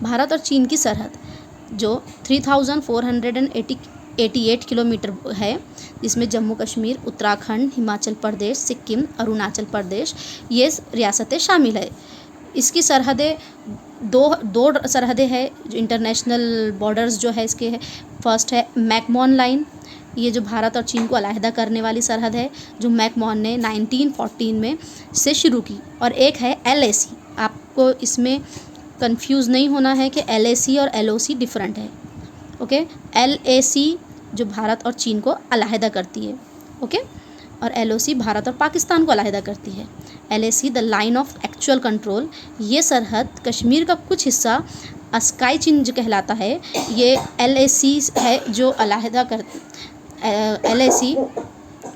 भारत और चीन की सरहद जो 3488 किलोमीटर है, जिसमें जम्मू कश्मीर, उत्तराखंड, हिमाचल प्रदेश, सिक्किम, अरुणाचल प्रदेश ये रियासतें शामिल है। इसकी सरहदें दो सरहदें हैं जो इंटरनेशनल बॉर्डर्स जो है इसके है। फर्स्ट है मैकमोहन लाइन, ये जो भारत और चीन को अलहदा करने वाली सरहद है, जो मैकमोहन ने 1914 में से शुरू की। और एक है LAC। आपको इसमें कंफ्यूज नहीं होना है कि LAC और LOC डिफरेंट है। ओके, LAC जो भारत और चीन को अलहदा करती है, ओके, और LOC भारत और पाकिस्तान को अलहदा करती है। LAC the line of actual control, ये सरहद कश्मीर का कुछ हिस्सा स्काई चिन्ह कहलाता है। ये LAC है जो अलहदा कर LAC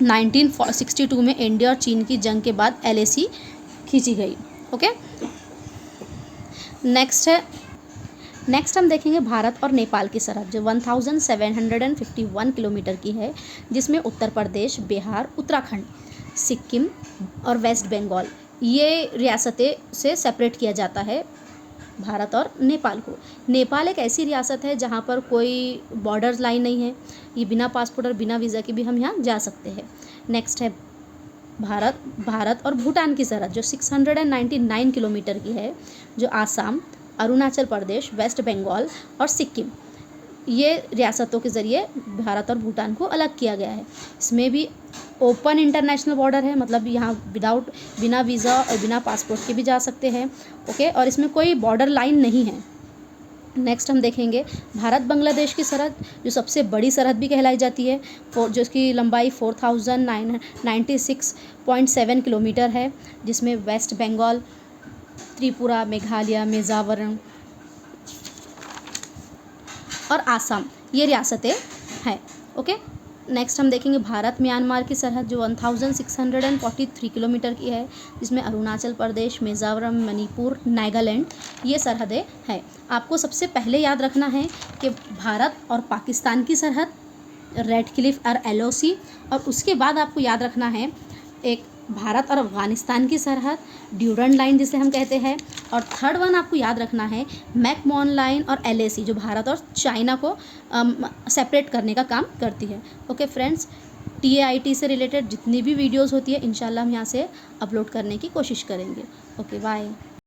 1962 में इंडिया और चीन की जंग के बाद LAC खींची गई। ओके, नेक्स्ट हम देखेंगे भारत और नेपाल की सरहद जो 1751 किलोमीटर की है, जिसमें उत्तर प्रदेश, बिहार, उत्तराखंड, सिक्किम और वेस्ट बंगाल ये रियासतें से सेपरेट किया जाता है भारत और नेपाल को। नेपाल एक ऐसी रियासत है जहाँ पर कोई बॉर्डर लाइन नहीं है। ये बिना पासपोर्ट और बिना वीज़ा के भी हम यहाँ जा सकते हैं। नेक्स्ट है भारत और भूटान की सरहद जो 699 किलोमीटर की है, जो आसाम, अरुणाचल प्रदेश, वेस्ट बंगाल और सिक्किम ये रियासतों के ज़रिए भारत और भूटान को अलग किया गया है। इसमें भी ओपन इंटरनेशनल बॉर्डर है, मतलब यहाँ बिना वीज़ा और बिना पासपोर्ट के भी जा सकते हैं। ओके, और इसमें कोई बॉर्डर लाइन नहीं है। नेक्स्ट हम देखेंगे भारत बांग्लादेश की सरहद जो सबसे बड़ी सरहद भी कहलाई जाती है, जो इसकी लंबाई 4096.7 किलोमीटर है, जिसमें वेस्ट बंगाल, त्रिपुरा, मेघालय, मिज़ोरम और आसाम ये रियासतें हैं। ओके, नेक्स्ट हम देखेंगे भारत म्यांमार की सरहद जो 1643 किलोमीटर की है, जिसमें अरुणाचल प्रदेश, मिज़ोरम, मणिपुर, नागालैंड ये सरहदें हैं। आपको सबसे पहले याद रखना है कि भारत और पाकिस्तान की सरहद रेड क्लिफ और LOC, और उसके बाद आपको याद रखना है एक भारत और अफ़गानिस्तान की सरहद ड्यूरंड लाइन जिसे हम कहते हैं, और थर्ड वन आपको याद रखना है मैकमोहन लाइन और LAC जो भारत और चाइना को सेपरेट करने का काम करती है। ओके फ्रेंड्स, TAIT से रिलेटेड जितनी भी वीडियोस होती है इंशाल्लाह हम यहाँ से अपलोड करने की कोशिश करेंगे। Okay, bye.